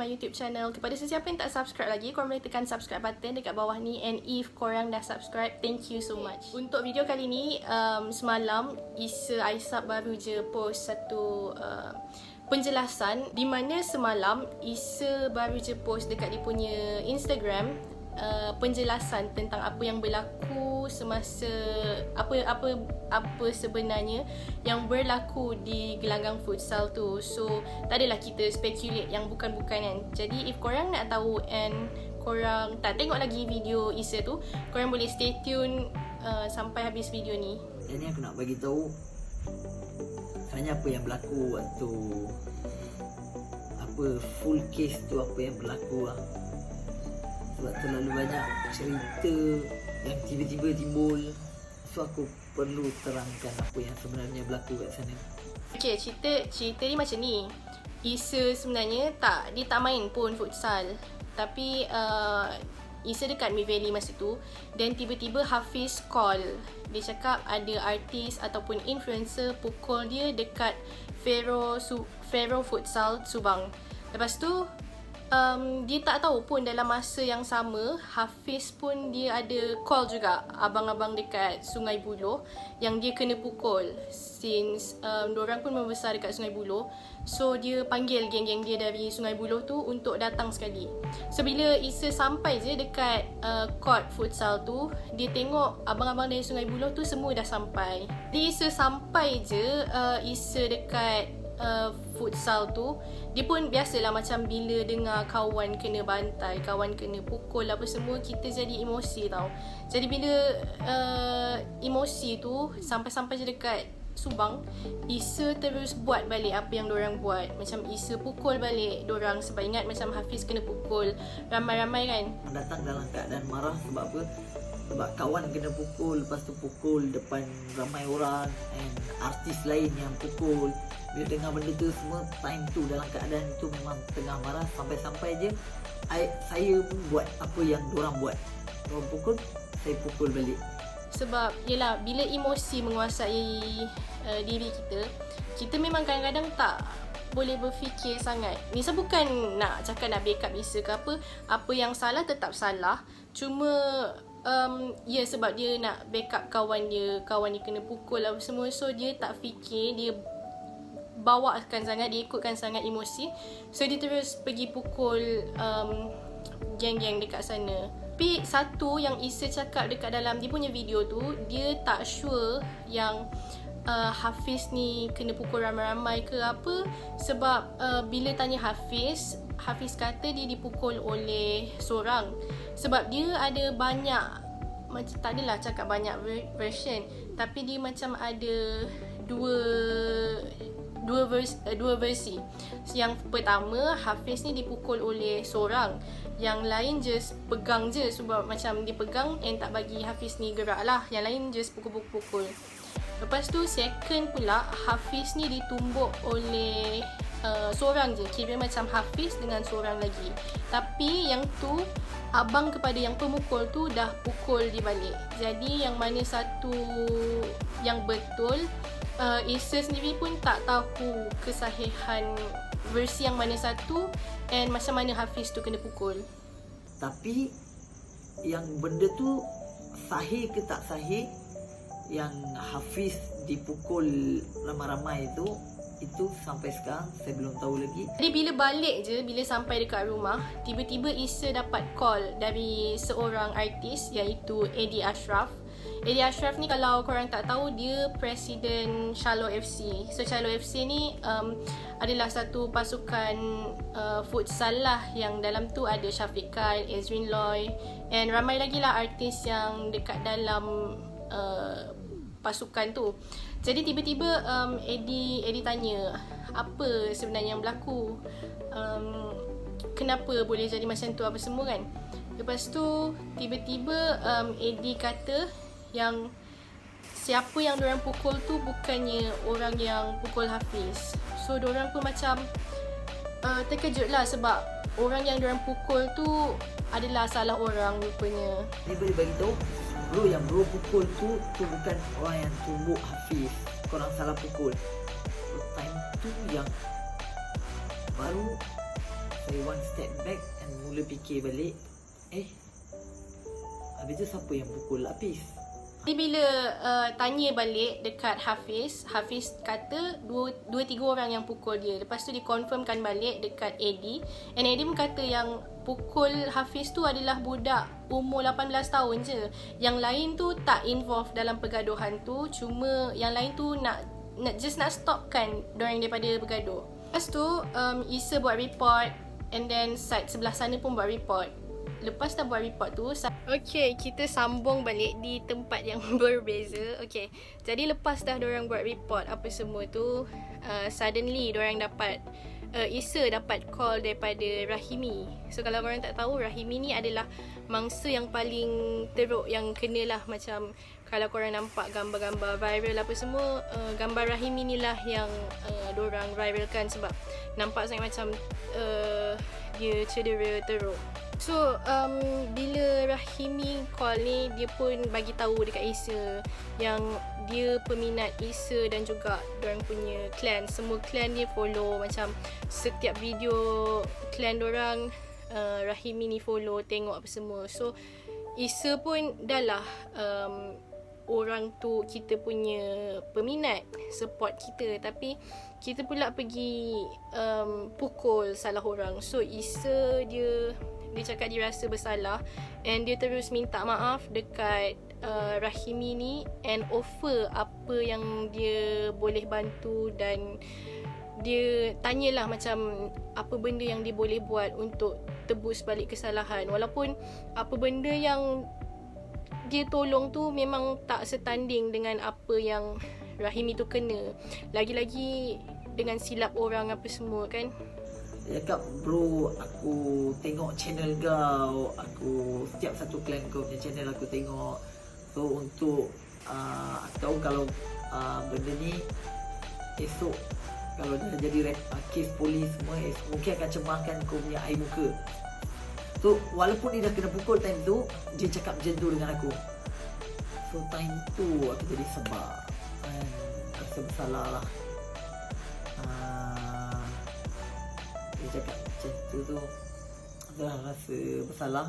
my YouTube channel. Kepada sesiapa yang tak subscribe lagi, korang boleh tekan subscribe button dekat bawah ni. And if korang dah subscribe, thank you so much. Untuk video kali ni, semalam Isa Aisab baru je post satu penjelasan di mana semalam Isa baru je post dekat dia punya Instagram penjelasan tentang apa yang berlaku semasa apa sebenarnya yang berlaku di gelanggang futsal tu. So tak adalah kita speculate yang bukan-bukan kan. Jadi if korang nak tahu and korang tak tengok lagi video Isa tu, korang boleh stay tune sampai habis video ni. Jadi aku nak bagi tahu sebenarnya apa yang berlaku waktu full case tu, apa yang berlaku lah. Sebab terlalu banyak cerita yang tiba-tiba timbul, so aku perlu terangkan apa yang sebenarnya berlaku kat sana. Okay, cerita ni macam ni. Isa sebenarnya dia tak main pun futsal. Tapi Isa dekat Mid Valley masa tu, dan tiba-tiba Hafiz call. Dia cakap ada artis ataupun influencer pukul dia dekat Fero Futsal Subang. Lepas tu dia tak tahu pun dalam masa yang sama Hafiz pun dia ada call juga abang-abang dekat Sungai Buloh yang dia kena pukul, since diorang pun membesar dekat Sungai Buloh. So dia panggil geng-geng dia dari Sungai Buloh tu untuk datang sekali. So bila Isa sampai je dekat court futsal tu, dia tengok abang-abang dari Sungai Buloh tu semua dah sampai. Jadi Isa sampai je Isa dekat futsal tu, dia pun biasalah macam bila dengar kawan kena bantai, kawan kena pukul apa semua, kita jadi emosi tau. Jadi bila emosi tu sampai-sampai je dekat Subang, Isa terus buat balik apa yang diorang buat. Macam Isa pukul balik diorang sebab ingat macam Hafiz kena pukul ramai-ramai kan. Datang dalam keadaan marah sebab apa? Sebab kawan kena pukul, lepas tu pukul depan ramai orang, and artis lain yang pukul. Bila dengar benda tu semua, time tu dalam keadaan tu memang tengah marah, sampai-sampai je saya pun buat apa yang diorang buat. Diorang pukul, saya pukul balik. Sebab yelah, bila emosi menguasai diri kita memang kadang-kadang tak boleh berfikir sangat. Misal bukan nak cakap nak backup Isa ke apa yang salah tetap salah. Cuma ya sebab dia nak backup kawan dia kena pukul apa semua, so dia tak fikir, dia bawakan sangat, dia ikutkan sangat emosi. So dia terus pergi pukul geng-geng dekat sana. Tapi satu yang Isa cakap dekat dalam dia punya video tu, dia tak sure yang Hafiz ni kena pukul ramai-ramai ke apa. Sebab bila tanya Hafiz kata dia dipukul oleh seorang. Sebab dia ada banyak, macam tak adalah cakap banyak version, tapi dia macam ada dua versi. Yang pertama, Hafiz ni dipukul oleh seorang, yang lain just pegang je, sebab macam dia pegang and tak bagi Hafiz ni gerak lah. Yang lain just pukul-pukul. Lepas tu second pula, Hafiz ni ditumbuk oleh seorang je, kira macam Hafiz dengan seorang lagi. Tapi yang tu, abang kepada yang pemukul tu dah pukul dia balik. Jadi yang mana satu yang betul, Isa sendiri pun tak tahu kesahihan versi yang mana satu and macam mana Hafiz tu kena pukul. Tapi yang benda tu sahih ke tak sahih, yang Hafiz dipukul ramai-ramai itu sampai sekarang saya belum tahu lagi. Jadi bila sampai dekat rumah, tiba-tiba Isa dapat call dari seorang artis iaitu Eddie Ashraf. Eddie Ashraf ni kalau korang tak tahu, dia Presiden Charlotte FC. So Charlotte FC ni adalah satu pasukan futsal lah, yang dalam tu ada Syafiq Kyle, Ezrin Loy and ramai lagi lah artis yang dekat dalam pasukan tu. Jadi tiba-tiba Eddie tanya apa sebenarnya yang berlaku, kenapa boleh jadi macam tu apa semua kan. Lepas tu tiba-tiba Eddie kata yang siapa yang diorang pukul tu bukannya orang yang pukul Hafiz. So diorang pun macam terkejut lah, sebab orang yang diorang pukul tu adalah salah orang rupanya. Dia boleh bagi tahu yang bro pukul tu bukan orang yang tumbuk Hafiz, korang salah pukul. Time tu yang baru saya one step back and mula fikir balik, habis tu siapa yang pukul Hafiz? Jadi bila tanya balik dekat Hafiz kata 2-3 orang yang pukul dia. Lepas tu dia confirmkan balik dekat Eddie. And Eddie pun kata yang pukul Hafiz tu adalah budak umur 18 tahun je. Yang lain tu tak involve dalam pergaduhan tu. Cuma yang lain tu nak stopkan dorang daripada bergaduh. Lepas tu Isa buat report, and then side sebelah sana pun buat report. Lepas dah buat report tu, okay, kita sambung balik di tempat yang berbeza. Okay, jadi lepas dah diorang buat report apa semua tu, suddenly diorang dapat Isa dapat call daripada Rahimi. So kalau korang tak tahu, Rahimi ni adalah mangsa yang paling teruk yang kenalah. Macam kalau korang nampak gambar-gambar viral apa semua, gambar Rahimi ni lah yang diorang viralkan sebab nampak sangat macam dia cedera teruk. So bila Rahimi call ni, dia pun bagi tahu dekat Isa yang dia peminat Isa dan juga dorang punya clan. Semua clan dia follow, macam setiap video clan dorang Rahimi ni follow, tengok apa semua. So Isa pun dah lah orang tu kita punya peminat, support kita, tapi kita pula pergi pukul salah orang. So Isa dia cakap dia rasa bersalah, and dia terus minta maaf dekat Rahimi ni and offer apa yang dia boleh bantu, dan dia tanyalah macam apa benda yang dia boleh buat untuk tebus balik kesalahan, walaupun apa benda yang dia tolong tu memang tak setanding dengan apa yang Rahimi tu kena, lagi-lagi dengan silap orang apa semua kan. Dia cakap, bro, aku tengok channel kau, aku setiap satu clan kau punya channel aku tengok. So untuk aku tahu kalau benda ni esok kalau dah jadi kes polis semua, mungkin akan cemarkan kau punya air muka. So walaupun dia dah kena pukul time tu, dia cakap macam tu dengan aku. So time tu aku jadi sebab rasa bersalah lah. Dia cakap macam tu dah rasa bersalah.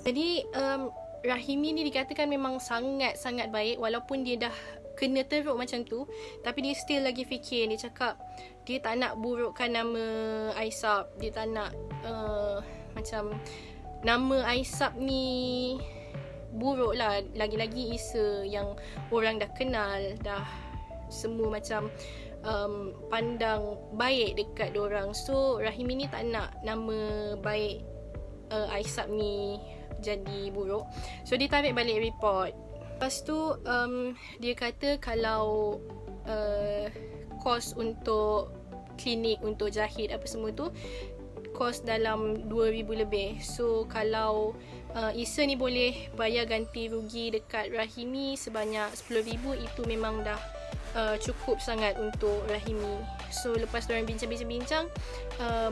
Jadi Rahimi ni dikatakan memang sangat-sangat baik, walaupun dia dah kena teruk macam tu, tapi dia still lagi fikir. Dia cakap dia tak nak burukkan nama Aisab, dia tak nak macam nama Aisab ni buruk lah. Lagi-lagi Isa yang orang dah kenal, dah semua macam pandang baik dekat diorang. So Rahimi ni tak nak nama baik Aisab ni jadi buruk. So dia tarik balik report. Lepas tu dia kata kalau kos untuk klinik, untuk jahit apa semua tu kos dalam 2,000 lebih. So kalau Isa ni boleh bayar ganti rugi dekat Rahimi sebanyak 10,000, itu memang dah cukup sangat untuk Rahimi. So lepas diorang bincang-bincang,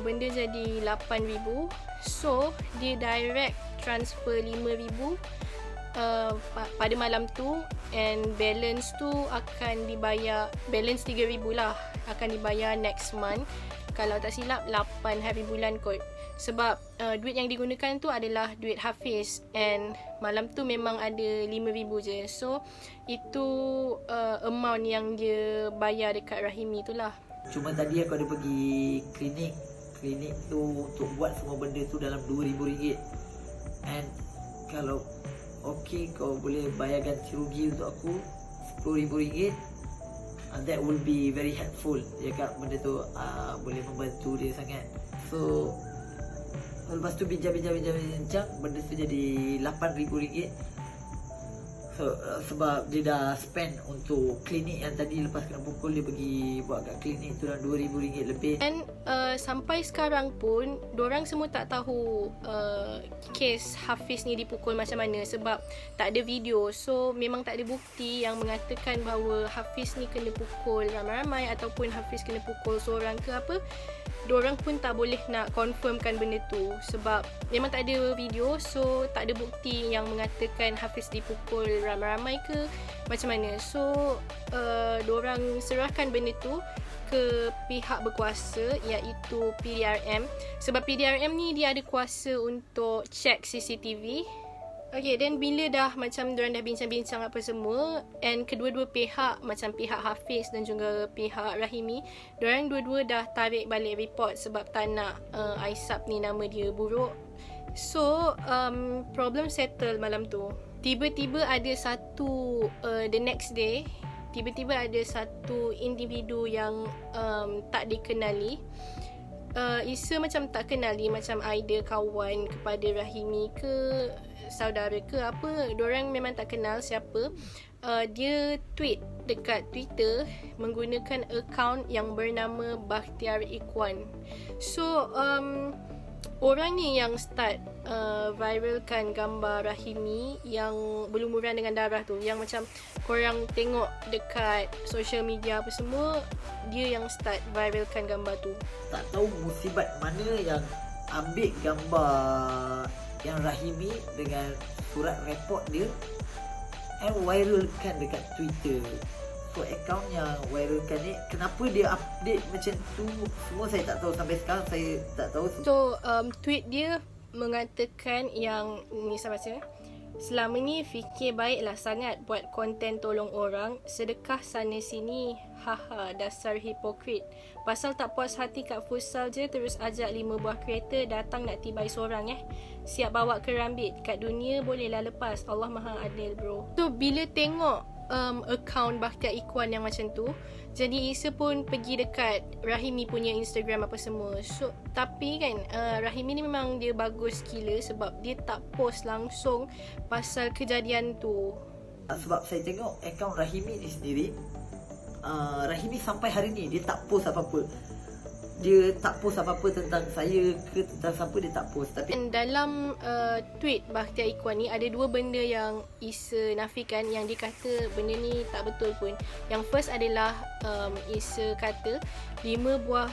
benda jadi 8,000. So dia direct transfer 5,000 pada malam tu, and balance tu akan dibayar, balance 3,000 lah, akan dibayar next month. Kalau tak silap 8 hari bulan kot. Sebab duit yang digunakan tu adalah duit Hafiz, and malam tu memang ada 5,000 je. So itu amount yang dia bayar dekat Rahimi tu lah. Cuma tadi aku ada pergi klinik tu untuk buat semua benda tu dalam RM2,000. And kalau okey kau boleh bayar ganti rugi untuk aku RM10,000, that will be very helpful. Dia kata benda tu boleh membantu dia sangat. So lepas tu bincang, benda tu jadi RM8,000. So sebab dia dah spend untuk klinik yang tadi lepas kena pukul, dia pergi buat kat klinik tu dalam RM2,000 lebih. Dan sampai sekarang pun dorang semua tak tahu kes Hafiz ni dipukul macam mana, sebab tak ada video. So memang tak ada bukti yang mengatakan bahawa Hafiz ni kena pukul ramai-ramai ataupun Hafiz kena pukul seorang ke apa. Dorang pun tak boleh nak confirmkan benda tu sebab memang tak ada video. So tak ada bukti yang mengatakan Hafiz dipukul ramai-ramai ke macam mana. So dorang serahkan benda tu ke pihak berkuasa iaitu PDRM. Sebab PDRM ni dia ada kuasa untuk check CCTV. Okay, then bila dah macam diorang dah bincang-bincang apa semua, and kedua-dua pihak, macam pihak Hafiz dan juga pihak Rahimi, diorang dua-dua dah tarik balik report sebab tak nak Aisab ni nama dia buruk. So, problem settle malam tu. Tiba-tiba ada satu, the next day, tiba-tiba ada satu individu yang tak dikenali. Isa macam tak kenali, macam either kawan kepada Rahimi ke saudara ke apa, diorang memang tak kenal siapa. Dia tweet dekat Twitter menggunakan akaun yang bernama Bakhtiar Ikhwan. So orang ni yang start viralkan gambar Rahimi yang berlumuran dengan darah tu, yang macam korang tengok dekat social media apa semua, dia yang start viralkan gambar tu. Tak tahu musibat mana yang ambil gambar yang Rahimi dengan surat report dia and viralkan dekat Twitter. So akaun yang viralkan ni, kenapa dia update macam tu, semua saya tak tahu. Sampai sekarang saya tak tahu. So tweet dia mengatakan yang ni, saya baca, selama ni fikir baiklah sangat buat konten tolong orang, sedekah sana sini, haha, dasar hipokrit. Pasal tak puas hati kat futsal je, terus ajak 5 buah kereta datang nak tibai seorang siap bawa ke Rambit. Kat dunia bolehlah lepas, Allah Maha Adil bro. So bila tengok account Bakhtiar Ikhwan yang macam tu, jadi Isa pun pergi dekat Rahimi punya Instagram apa semua. So tapi kan Rahimi ni memang dia bagus gila sebab dia tak post langsung pasal kejadian tu. Sebab saya tengok akaun Rahimi ni sendiri, Rahimi sampai hari ni dia tak post apa-apa. Dia tak post apa-apa tentang saya ke tentang siapa, dia tak post. Tapi dalam tweet Bakhtiar Ikhwan ni ada 2 benda yang Isa nafikan, yang dia kata benda ni tak betul pun. Yang first adalah Isa kata 5 buah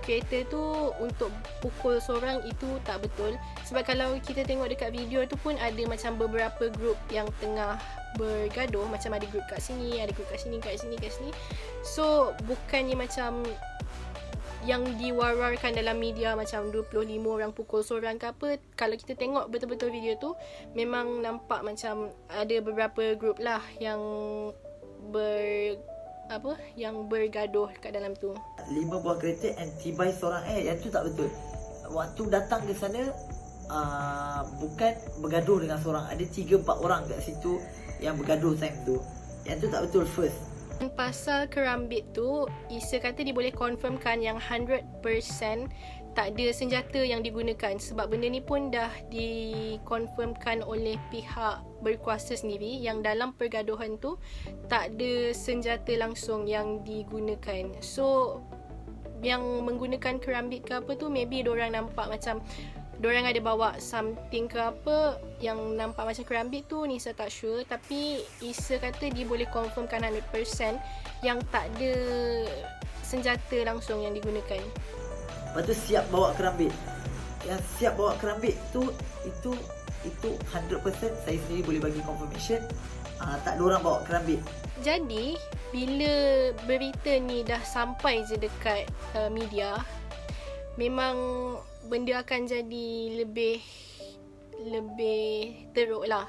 kereta tu untuk pukul seorang, itu tak betul. Sebab kalau kita tengok dekat video tu pun ada macam beberapa grup yang tengah bergaduh, macam ada grup kat sini, ada grup kat sini, kat sini, kat sini. So bukannya macam yang diwararkan dalam media macam 25 orang pukul seorang ke apa. Kalau kita tengok betul-betul video tu, memang nampak macam ada beberapa grup lah yang yang bergaduh kat dalam tu. 5 buah kereta and tibai seorang, yang tu tak betul. Waktu datang ke sana, bukan bergaduh dengan seorang, ada 3-4 orang kat situ yang bergaduh time tu. Yang tu tak betul first. Pasal kerambit tu, Isa kata dia boleh confirmkan yang 100% tak ada senjata yang digunakan. Sebab benda ni pun dah dikonfirmkan oleh pihak berkuasa sendiri, yang dalam pergaduhan tu tak ada senjata langsung yang digunakan. So yang menggunakan kerambit ke apa tu, maybe diorang nampak macam diorang ada bawa something ke apa yang nampak macam kerambit tu, Nisa tak sure. Tapi Isa kata dia boleh confirmkan 100% yang tak ada senjata langsung yang digunakan. Lepas tu siap bawa kerambit. Yang siap bawa kerambit tu, itu 100% saya sendiri boleh bagi confirmation. Tak ada orang bawa kerambit. Jadi bila berita ni dah sampai je dekat media, memang benda akan jadi lebih teruk lah.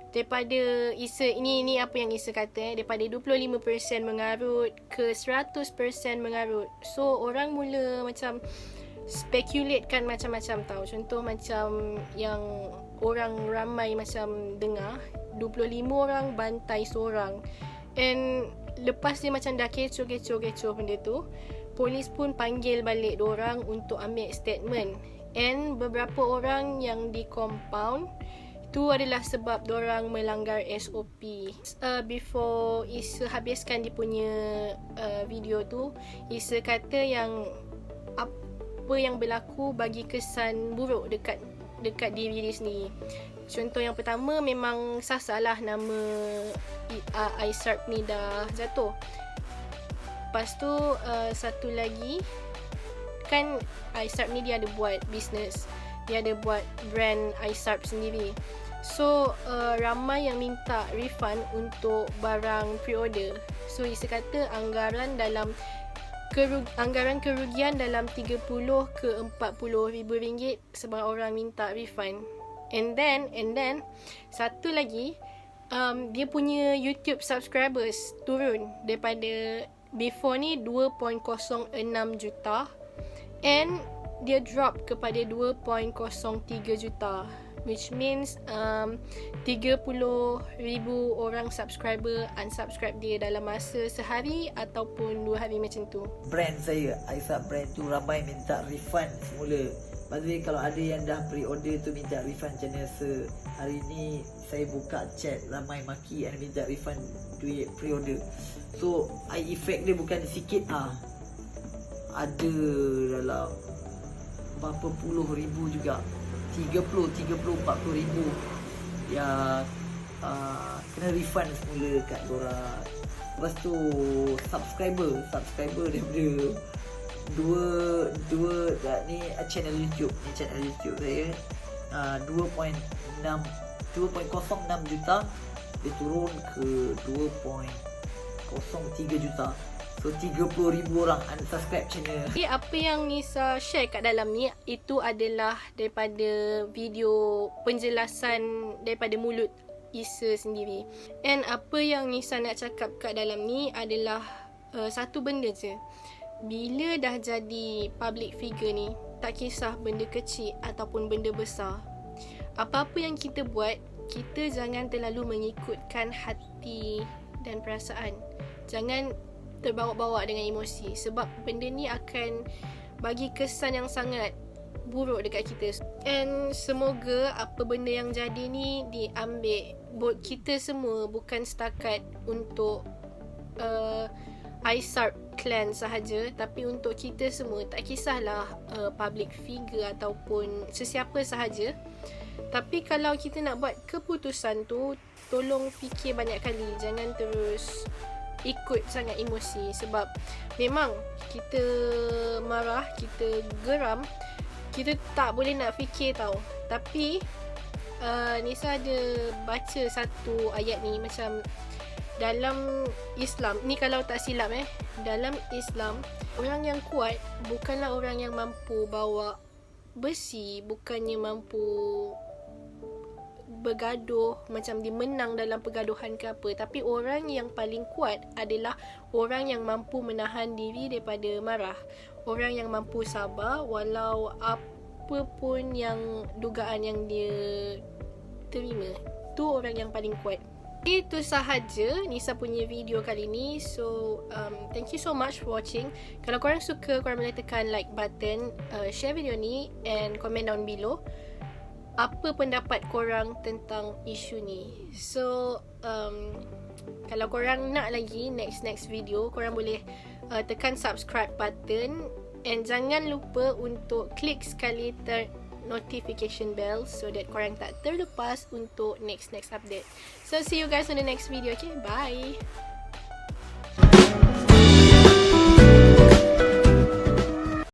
Daripada Isa, ini apa yang Isa kata, daripada 25% mengarut ke 100% mengarut. So orang mula macam speculatekan macam-macam tau. Contoh macam yang orang ramai macam dengar 25 orang bantai seorang. And lepas dia macam dah kecoh benda tu, polis pun panggil balik diorang untuk ambil statement. And beberapa orang yang di compound tu adalah sebab diorang melanggar SOP. Before Isa habiskan dia punya video tu, Isa kata yang apa yang berlaku bagi kesan buruk dekat diri dia sendiri. Contoh yang pertama, memang sasalah nama Aisab ni dah jatuh. Lepas tu satu lagi, kan Aisab ni dia ada buat bisnes, dia ada buat brand Aisab sendiri. So ramai yang minta refund untuk barang pre-order. So Isa kata anggaran dalam anggaran kerugian dalam 30 ke 40 ribu ringgit sebab orang minta refund. And then satu lagi, dia punya YouTube subscribers turun daripada before ni 2.06 juta and dia drop kepada 2.03 juta, which means 30,000 orang subscriber unsubscribe dia dalam masa sehari ataupun 2 hari macam tu. Brand saya, Aisyah brand tu ramai minta refund semula. By the way, kalau ada yang dah pre-order tu minta refund macam mana, hari ni saya buka chat ramai maki and minta refund duit pre-order. So effect dia bukan sikit ada dalam berapa puluh ribu juga, 30, 40 ribu yang kena refund semula kat korang. Lepas tu subscriber daripada dua ni channel YouTube saya 2.06 juta, dia turun ke 2.03 juta. So 30,000 orang unsubscribe channel. Jadi apa yang Nisa share kat dalam ni, itu adalah daripada video penjelasan daripada mulut Isa sendiri. And apa yang Nisa nak cakap kat dalam ni adalah satu benda je. Bila dah jadi public figure ni, tak kisah benda kecil ataupun benda besar, apa-apa yang kita buat, kita jangan terlalu mengikutkan hati dan perasaan. Jangan terbawa-bawa dengan emosi, sebab benda ni akan bagi kesan yang sangat buruk dekat kita. And semoga apa benda yang jadi ni diambil buat kita semua, bukan setakat untuk Aisar clan sahaja, tapi untuk kita semua. Tak kisahlah public figure ataupun sesiapa sahaja. Tapi kalau kita nak buat keputusan tu, tolong fikir banyak kali. Jangan terus ikut sangat emosi, sebab memang kita marah, kita geram, kita tak boleh nak fikir tau. Tapi Nisa ada baca satu ayat ni, macam dalam Islam ni, kalau tak silap dalam Islam, orang yang kuat bukanlah orang yang mampu bawa besi, bukannya mampu bergaduh macam dia menang dalam pergaduhan ke apa, tapi orang yang paling kuat adalah orang yang mampu menahan diri daripada marah, orang yang mampu sabar walau apa pun yang dugaan yang dia terima. Tu orang yang paling kuat. Itu sahaja Nisa punya video kali ni. So thank you so much for watching. Kalau korang suka, korang boleh tekan like button, share video ni and comment down below apa pendapat korang tentang isu ni. So kalau korang nak lagi next video, korang boleh tekan subscribe button and jangan lupa untuk klik sekali notification bell so that korang tak terlepas untuk next update. So see you guys on the next video. Okay, bye.